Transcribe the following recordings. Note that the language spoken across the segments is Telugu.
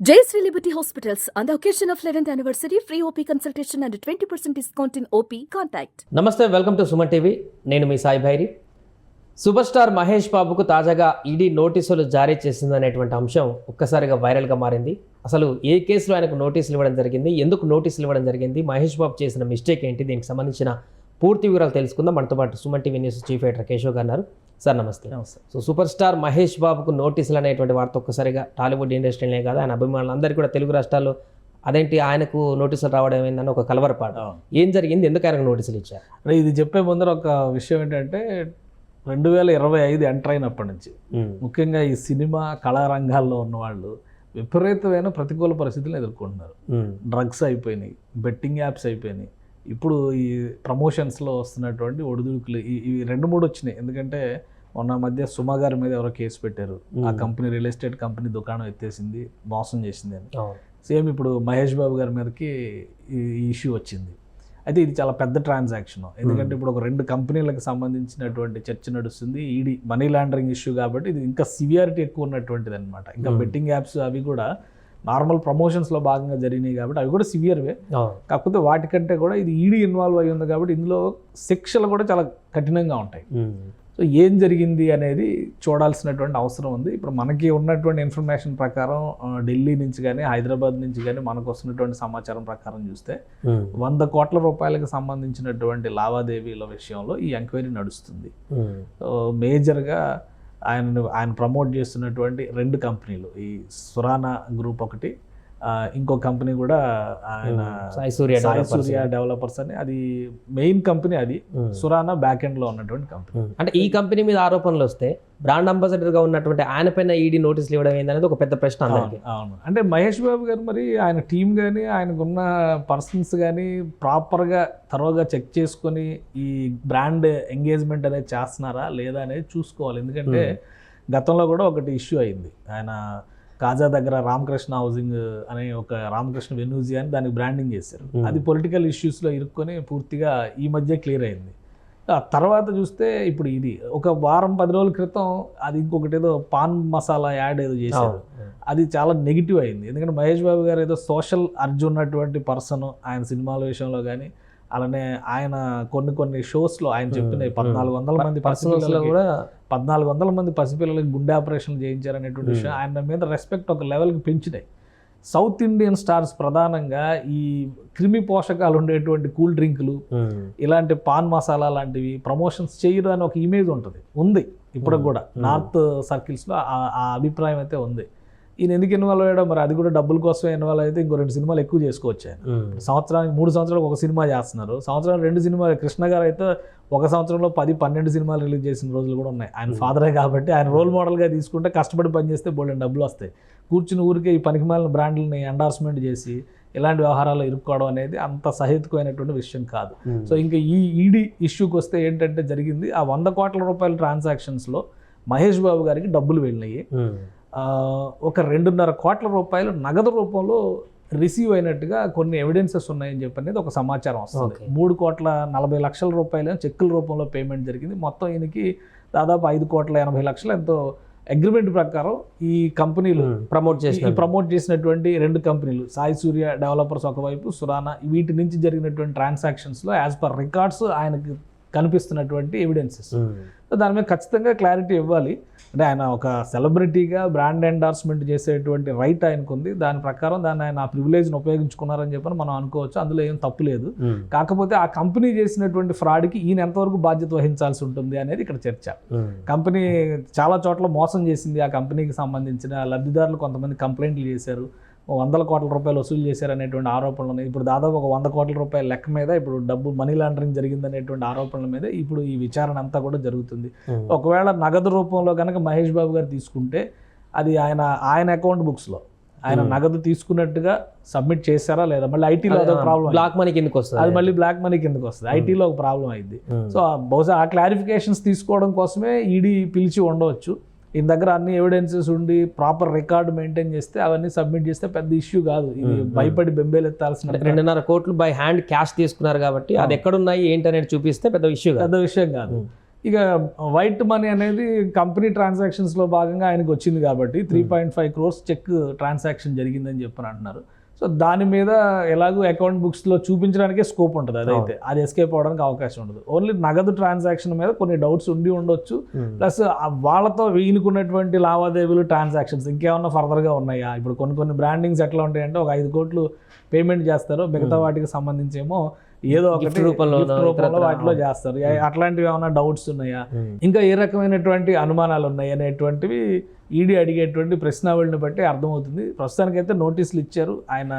Jayashree Liberty Hospitals, on the occasion of 11th anniversary, free OP consultation and 20% discount in OP. Contact. నమస్తే, వెల్కమ్ టు సుమన్ టీవీ. నేను మీ సాయి భైరి. సూపర్ స్టార్ మహేష్ బాబుకు తాజాగా ఈడీ నోటీసులు జారీ చేసిందనేటువంటి అంశం ఒక్కసారిగా వైరల్గా మారింది. అసలు ఏ కేసులో ఆయనకు నోటీసులు ఇవ్వడం జరిగింది, ఎందుకు నోటీసులు ఇవ్వడం జరిగింది, మహేష్ బాబు చేసిన మిస్టేక్ ఏంటి, దీనికి సంబంధించిన పూర్తి వివరాలు తెలుసుకుందాం. మనతో పాటు Suman TV news chief editor Keshav గారు ఉన్నారు. సార్ నమస్తే. సో సూపర్ స్టార్ మహేష్ బాబుకు నోటీసులు అనేటువంటి వార్త ఒక్కసారిగా టాలీవుడ్ ఇండస్ట్రీనే కాదు, ఆయన అభిమానులందరికీ కూడా తెలుగు రాష్ట్రాల్లో అదేంటి ఆయనకు నోటీసులు రావడం ఏందని ఒక కలవరపాటు. ఏం జరిగింది, ఎందుకు ఆయనకు నోటీసులు ఇచ్చారు? ఇది చెప్పే ముందర ఒక విషయం ఏంటంటే 2025 ఎంటర్ అయినప్పటి నుంచి ముఖ్యంగా ఈ సినిమా కళారంగాల్లో ఉన్న వాళ్ళు విపరీతమైన ప్రతికూల పరిస్థితులను ఎదుర్కొంటున్నారు. డ్రగ్స్ అయిపోయినాయి, బెట్టింగ్ యాప్స్ అయిపోయినాయి, ఇప్పుడు ఈ ప్రమోషన్స్లో వస్తున్నటువంటి ఒడిదుడుకులు ఇవి 2-3 వచ్చినాయి. ఎందుకంటే మొన్న మధ్య సుమా గారి మీద ఎవరో కేసు పెట్టారు, ఆ కంపెనీ రియల్ ఎస్టేట్ కంపెనీ దుకాణం ఎత్తేసింది, మోసం చేసింది అని. సేమ్ ఇప్పుడు మహేష్ బాబు గారి మీదకి ఈ ఇష్యూ వచ్చింది. అయితే ఇది చాలా పెద్ద ట్రాన్సాక్షన్, ఎందుకంటే ఇప్పుడు ఒక 2 కంపెనీలకు సంబంధించినటువంటి చర్చ నడుస్తుంది. ఈడీ మనీ లాండరింగ్ ఇష్యూ కాబట్టి ఇది ఇంకా సివియారిటీ ఎక్కువ ఉన్నటువంటిది అనమాట. ఇంకా బెట్టింగ్ యాప్స్ అవి కూడా నార్మల్ ప్రమోషన్స్లో భాగంగా జరిగినాయి కాబట్టి అవి కూడా సివియర్వే. కాకపోతే వాటికంటే కూడా ఇది ఈడీ ఇన్వాల్వ్ అయ్యి ఉంది కాబట్టి ఇందులో శిక్షలు కూడా చాలా కఠినంగా ఉంటాయి. సో ఏం జరిగింది అనేది చూడాల్సినటువంటి అవసరం ఉంది. ఇప్పుడు మనకి ఉన్నటువంటి ఇన్ఫర్మేషన్ ప్రకారం ఢిల్లీ నుంచి కానీ హైదరాబాద్ నుంచి కానీ మనకు వస్తున్నటువంటి సమాచారం ప్రకారం చూస్తే 100 కోట్ల రూపాయలకు సంబంధించినటువంటి లావాదేవీల విషయంలో ఈ ఎంక్వైరీ నడుస్తుంది. మేజర్గా ఆయన ప్రమోట్ చేస్తున్నటువంటి 2 కంపెనీలు, ఈ సురానా గ్రూప్ ఒకటి, ఇంకో కంపెనీ కూడా ఆయన సాయి సూర్య డెవలపర్స్ అని, అది మెయిన్ కంపెనీ. అది సురానా బ్యాక్ ఎండ్ లో ఉన్నటువంటి కంపెనీ. అంటే ఈ కంపెనీ మీద ఆరోపణలు వస్తే బ్రాండ్ అంబాసిడర్ గా ఉన్నటువంటి ఆయన పైన ఈడీ నోటీసులు ఇవ్వడం ఏందనేది ఒక పెద్ద ప్రశ్న. అవును, అంటే మహేష్ బాబు గారు మరి ఆయన టీం కానీ ఆయనకున్న పర్సన్స్ కానీ ప్రాపర్గా త్వరగా చెక్ చేసుకొని ఈ బ్రాండ్ ఎంగేజ్మెంట్ అనేది చేస్తున్నారా లేదా అనేది చూసుకోవాలి. ఎందుకంటే గతంలో కూడా ఒకటి ఇష్యూ అయింది. ఆయన కాజా దగ్గర రామకృష్ణ హౌసింగ్ అనే ఒక రామకృష్ణ వెనూజీ అని దానికి బ్రాండింగ్ చేశారు. అది పొలిటికల్ ఇష్యూస్లో ఇరుక్కొని పూర్తిగా ఈ మధ్య క్లియర్ అయింది. ఆ తర్వాత చూస్తే ఇప్పుడు ఇది ఒక వారం 10 రోజుల క్రితం అది ఇంకొకటి ఏదో పాన్ మసాలా యాడ్ ఏదో చేశారు. అది చాలా నెగిటివ్ అయింది. ఎందుకంటే మహేష్ బాబు గారు ఏదో సోషల్ అర్జ్ ఉన్నటువంటి పర్సన్ ఆయన సినిమాల విషయంలో కానీ, అలానే ఆయన కొన్ని షోస్లో ఆయన చెప్పిన 1400 మంది పసిపిల్లలు కూడా 1400 మంది పసిపిల్లలకి గుండె ఆపరేషన్లు చేయించారనేటువంటి విషయం ఆయన మీద రెస్పెక్ట్ ఒక లెవెల్కి పెంచినాయి. సౌత్ ఇండియన్ స్టార్స్ ప్రధానంగా ఈ క్రిమి పోషకాలు ఉండేటువంటి కూల్ డ్రింకులు, ఇలాంటి పాన్ మసాలా లాంటివి ప్రమోషన్స్ చేయరు అని ఒక ఇమేజ్ ఉంది ఇప్పుడు కూడా నార్త్ సర్కిల్స్లో ఆ అభిప్రాయం అయితే ఉంది. ఈయన ఎందుకు ఇన్వాల్వ్ అయ్యాడో మరి, అది కూడా డబ్బుల కోసమే ఇన్వాల్వ్ అయితే ఇంకో 2 సినిమాలు ఎక్కువ చేసుకోవచ్చు. ఆయన సంవత్సరానికి 3 సంవత్సరాలకు ఒక సినిమా చేస్తున్నారు, సంవత్సరానికి 2 సినిమాలు. కృష్ణ గారు అయితే ఒక సంవత్సరంలో 10-12 సినిమాలు రిలీజ్ చేసిన రోజులు కూడా ఉన్నాయి. ఆయన ఫాదరే కాబట్టి ఆయన రోల్ మోడల్గా తీసుకుంటే కష్టపడి పనిచేస్తే బోల్డెన్ డబ్బులు వస్తాయి. కూర్చుని ఊరికే ఈ పనికిమాలిన బ్రాండ్లని ఎండార్స్మెంట్ చేసి ఇలాంటి వ్యవహారాలు ఇరుక్కోవడం అనేది అంత సహేతుకమైనటువంటి విషయం కాదు. సో ఇంకా ఈ ఈడీ ఇష్యూకి వస్తే ఏంటంటే జరిగింది, ఆ 100 కోట్ల రూపాయల ట్రాన్సాక్షన్స్లో మహేష్ బాబు గారికి డబ్బులు వెళ్ళినాయి. ఒక 2.5 కోట్ల రూపాయలు నగదు రూపంలో రిసీవ్ అయినట్టుగా కొన్ని ఎవిడెన్సెస్ ఉన్నాయని చెప్పి అనేది ఒక సమాచారం వస్తుంది. 3,40,00,000 రూపాయలు చెక్కుల రూపంలో పేమెంట్ జరిగింది. మొత్తం ఈయనకి దాదాపు 5,80,00,000 ఎంతో అగ్రిమెంట్ ప్రకారం ఈ కంపెనీలు ప్రమోట్ చేసినటువంటి 2 కంపెనీలు, సాయి సూర్య డెవలపర్స్ ఒకవైపు, సురానా, వీటి నుంచి జరిగినటువంటి ట్రాన్సాక్షన్స్లో యాజ్ పర్ రికార్డ్స్ ఆయనకి కనిపిస్తున్నటువంటి ఎవిడెన్సెస్. దాని మీద ఖచ్చితంగా క్లారిటీ ఇవ్వాలి. అంటే ఆయన ఒక సెలబ్రిటీగా బ్రాండ్ ఎండార్స్మెంట్ చేసేటువంటి రైట్ ఆయనకు ఉంది. దాని ప్రకారం దాన్ని ఆయన ఆ ప్రివిలేజ్ని ఉపయోగించుకున్నారని చెప్పని మనం అనుకోవచ్చు. అందులో ఏం తప్పు లేదు. కాకపోతే ఆ కంపెనీ చేసినటువంటి ఫ్రాడ్కి ఈయన ఎంతవరకు బాధ్యత వహించాల్సి ఉంటుంది అనేది ఇక్కడ చర్చ. కంపెనీ చాలా చోట్ల మోసం చేసింది. ఆ కంపెనీకి సంబంధించిన లబ్ధిదారులు కొంతమంది కంప్లైంట్లు చేశారు, 100 కోట్ల రూపాయలు వసూలు చేశారనేటువంటి ఆరోపణలు ఉన్నాయి. ఇప్పుడు దాదాపు ఒక 100 కోట్ల రూపాయల లెక్క మీద ఇప్పుడు డబ్బు మనీ లాండరింగ్ జరిగిందనేటువంటి ఆరోపణల మీద ఇప్పుడు ఈ విచారణ అంతా కూడా జరుగుతుంది. ఒకవేళ నగదు రూపంలో కనుక మహేష్ బాబు గారు తీసుకుంటే అది ఆయన అకౌంట్ బుక్స్లో ఆయన నగదు తీసుకున్నట్టుగా సబ్మిట్ చేశారా లేదా, మళ్ళీ ఐటీలో అదొక ప్రాబ్లం, బ్లాక్ మనీ కిందకి వస్తుంది. అది మళ్ళీ బ్లాక్ మనీ కిందకి వస్తుంది, ఐటీలో ఒక ప్రాబ్లం అయింది. సో బహుశా ఆ క్లారిఫికేషన్స్ తీసుకోవడం కోసమే ఈడీ పిలిచి ఉండవచ్చు. ఈయన దగ్గర అన్ని ఎవిడెన్సెస్ ఉండి ప్రాపర్ రికార్డు మెయింటైన్ చేస్తే అవన్నీ సబ్మిట్ చేస్తే పెద్ద ఇష్యూ కాదు. ఇది భయపడి బెంబేలెత్తాల్సిన 2.5 కోట్లు బై హ్యాండ్ క్యాష్ తీసుకున్నారు కాబట్టి అది ఎక్కడున్నాయి ఏంటి అనేది చూపిస్తే పెద్ద విషయం కాదు. ఇక వైట్ మనీ అనేది కంపెనీ ట్రాన్సాక్షన్స్లో భాగంగా ఆయనకు వచ్చింది కాబట్టి 3.5 crores చెక్ ట్రాన్సాక్షన్ జరిగిందని చెప్పని అంటున్నారు. సో దాని మీద ఎలాగో అకౌంట్ బుక్స్లో చూపించడానికే స్కోప్ ఉంటుంది, అదైతే అది ఎస్కేప్ అవడానికి అవకాశం ఉండదు. ఓన్లీ నగదు ట్రాన్సాక్షన్ మీద కొన్ని డౌట్స్ ఉండొచ్చు. ప్లస్ వాళ్ళతో వీనుకున్నటువంటి లావాదేవీలు ట్రాన్సాక్షన్స్ ఇంకేమన్నా ఫర్దర్గా ఉన్నాయా? ఇప్పుడు కొన్ని బ్రాండింగ్స్ ఎట్లా ఉంటాయంటే ఒక 5 కోట్లు పేమెంట్ చేస్తారు, మిగతా వాటికి సంబంధించేమో ఏదో ఒకటి రూపంలో వాటిలో చేస్తారు. అట్లాంటివి ఏమైనా డౌట్స్ ఉన్నాయా, ఇంకా ఏ రకమైనటువంటి అనుమానాలు ఉన్నాయి అనేటువంటివి ఈడీ అడిగేటువంటి ప్రశ్నావళిని బట్టి అర్థమవుతుంది. ప్రస్తుతానికైతే నోటీసులు ఇచ్చారు. ఆయన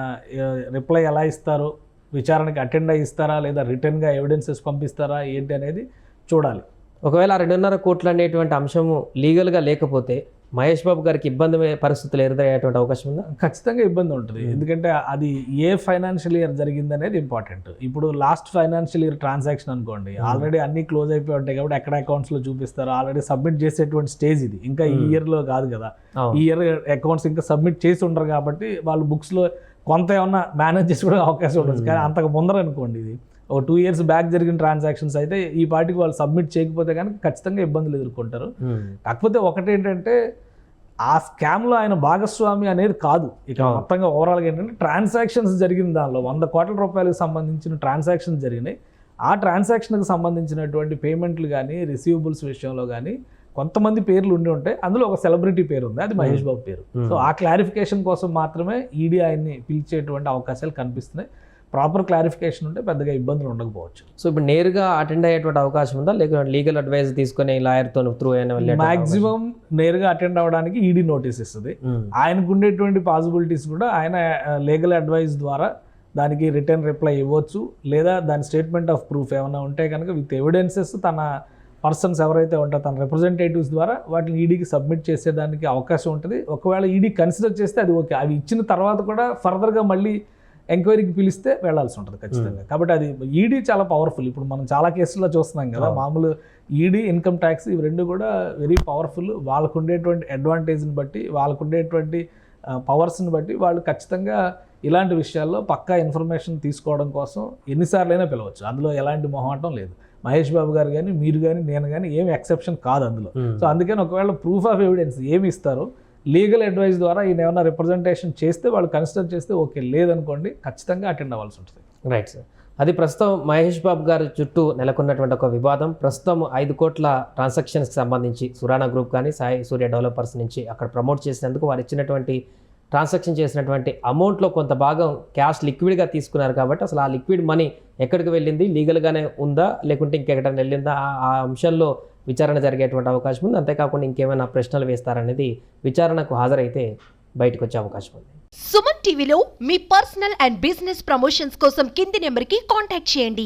రిప్లై ఎలా ఇస్తారో, విచారణకి అటెండ్ అయ్యి ఇస్తారా లేదా రిటర్న్గా ఎవిడెన్సెస్ పంపిస్తారా ఏంటి అనేది చూడాలి. ఒకవేళ 2.5 కోట్లు అనేటువంటి అంశము లీగల్గా లేకపోతే మహేష్ బాబు గారికి ఇబ్బంది పరిస్థితులు ఎదురయ్యేటువంటి అవకాశం ఉందా? ఖచ్చితంగా ఇబ్బంది ఉంటుంది. ఎందుకంటే అది ఏ ఫైనాన్షియల్ ఇయర్ జరిగింది అనేది ఇంపార్టెంట్. ఇప్పుడు లాస్ట్ ఫైనాన్షియల్ ఇయర్ ట్రాన్సాక్షన్ అనుకోండి, ఆల్రెడీ అన్ని క్లోజ్ అయిపోయి ఉంటాయి కాబట్టి ఎక్కడ అకౌంట్స్లో చూపిస్తారు, ఆల్రెడీ సబ్మిట్ చేసేటువంటి స్టేజ్ ఇది. ఇంకా ఈ ఇయర్లో కాదు కదా, ఈ ఇయర్ అకౌంట్స్ ఇంకా సబ్మిట్ చేసి ఉండరు కాబట్టి వాళ్ళు బుక్స్లో కొంత ఏమన్నా మేనేజ్ చేసి కూడా అవకాశం ఉండదు. కానీ అంతకు ముందర అనుకోండి, ఇది ఒక 2 years బ్యాక్ జరిగిన ట్రాన్సాక్షన్స్ అయితే ఈ పార్టీకి వాళ్ళు సబ్మిట్ చేయకపోతే కనుక ఖచ్చితంగా ఇబ్బందులు ఎదుర్కొంటారు. కాకపోతే ఒకటేంటంటే ఆ స్కామ్లో ఆయన భాగస్వామి అనేది కాదు. ఇక మొత్తంగా ఓవరాల్గా ఏంటంటే ట్రాన్సాక్షన్స్ జరిగిన దానిలో 100 కోట్ల రూపాయలకు సంబంధించిన ట్రాన్సాక్షన్స్ జరిగినాయి. ఆ ట్రాన్సాక్షన్కి సంబంధించినటువంటి పేమెంట్లు కానీ రిసీవబుల్స్ విషయంలో కానీ కొంతమంది పేర్లు ఉండి ఉంటాయి. అందులో ఒక సెలబ్రిటీ పేరు ఉంది, అది మహేష్ బాబు పేరు. సో ఆ క్లారిఫికేషన్ కోసం మాత్రమే ఈడీ ఆయన్ని పిలిచేటువంటి అవకాశాలు కనిపిస్తున్నాయి. ప్రాపర్ క్లారిఫికేషన్ ఉంటే పెద్దగా ఇబ్బందులు ఉండకపోవచ్చు. సో ఇప్పుడు నేరుగా అటెండ్ అయ్యేటువంటి అవకాశం ఉందా, లేకపోతే లీగల్ అడ్వైస్ తీసుకుని లాయర్తో త్రూ అయినా మాక్సిమం నేరుగా అటెండ్ అవ్వడానికి ఈడీ నోటీస్ ఇస్తుంది. ఆయనకు ఉండేటువంటి పాసిబిలిటీస్ కూడా ఆయన లీగల్ అడ్వైస్ ద్వారా దానికి రిటర్న్ రిప్లై ఇవ్వచ్చు, లేదా దాని స్టేట్మెంట్ ఆఫ్ ప్రూఫ్ ఏమైనా ఉంటే కనుక విత్ ఎవిడెన్సెస్ తన పర్సన్స్ ఎవరైతే ఉంటారో తన రిప్రజెంటేటివ్స్ ద్వారా వాటిని ఈడీకి సబ్మిట్ చేసేదానికి అవకాశం ఉంటుంది. ఒకవేళ ఈడీ కన్సిడర్ చేస్తే అది ఓకే. అవి ఇచ్చిన తర్వాత కూడా ఫర్దర్గా మళ్ళీ ఎంక్వైరీకి పిలిస్తే వెళ్లాల్సి ఉంటుంది ఖచ్చితంగా. కాబట్టి అది ఈడీ చాలా పవర్ఫుల్. ఇప్పుడు మనం చాలా కేసుల్లో చూస్తున్నాం కదా, మామూలు ఈడీ, ఇన్కమ్ ట్యాక్స్ ఇవి రెండు కూడా వెరీ పవర్ఫుల్. వాళ్ళకు ఉండేటువంటి అడ్వాంటేజ్ని బట్టి, వాళ్ళకు ఉండేటువంటి పవర్స్ని బట్టి వాళ్ళు ఖచ్చితంగా ఇలాంటి విషయాల్లో పక్కా ఇన్ఫర్మేషన్ తీసుకోవడం కోసం ఎన్నిసార్లైనా పిలవచ్చు. అందులో ఎలాంటి మొహమాటం లేదు. మహేష్ బాబు గారు కానీ, మీరు కానీ, నేను కానీ ఏమి ఎక్సెప్షన్ కాదు అందులో. సో అందుకని ఒకవేళ ప్రూఫ్ ఆఫ్ ఎవిడెన్స్ ఏమి ఇస్తారో లీగల్ అడ్వైస్ ద్వారా ఈయన ఏమైనా రిప్రజెంటేషన్ చేస్తే వాళ్ళు కన్సిడర్ చేస్తే ఓకే, లేదనుకోండి ఖచ్చితంగా అటెండ్ అవ్వాల్సి ఉంటుంది. Right sir. అది ప్రస్తుతం మహేష్ బాబు గారి చుట్టూ నెలకొన్నటువంటి ఒక వివాదం. ప్రస్తుతం 5 కోట్ల ట్రాన్సాక్షన్స్కి సంబంధించి సురానా గ్రూప్ కానీ సాయి సూర్య డెవలపర్స్ నుంచి అక్కడ ప్రమోట్ చేసినందుకు వారు ఇచ్చినటువంటి ట్రాన్సాక్షన్ చేసినటువంటి అమౌంట్లో కొంత భాగం క్యాష్ లిక్విడ్గా తీసుకున్నారు. కాబట్టి అసలు ఆ లిక్విడ్ మనీ ఎక్కడికి వెళ్ళింది, లీగల్గానే ఉందా లేకుంటే ఇంకెక్కడైనా వెళ్ళిందా, ఆ అంశాల్లో విచారణ జరిగేటువంటి అవకాశం ఉంది. అంతేకాకుండా ఇంకేమైనా ప్రశ్నలు వేస్తారనేది విచారణకు హాజరైతే బయటకు వచ్చే అవకాశం ఉంది. సుమన్ టీవీలో మీ పర్సనల్ అండ్ బిజినెస్ ప్రమోషన్స్ కోసం కింది నెంబర్కి కాంటాక్ట్ చేయండి.